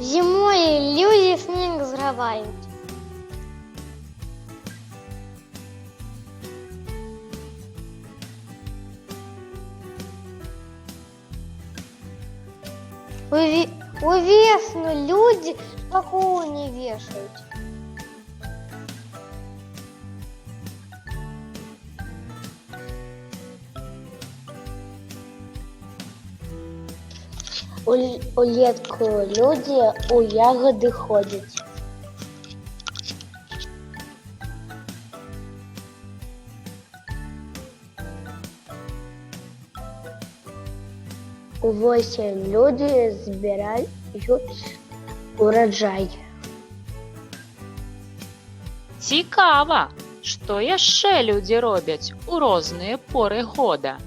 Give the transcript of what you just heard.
Зимой люди снег зграбають. У весну люди шпакловки вешают. Улетку люди у ягоди ходять. У осінь люди збирають урожай. Цікава, што яшчэ людзі робяць у розныя поры года.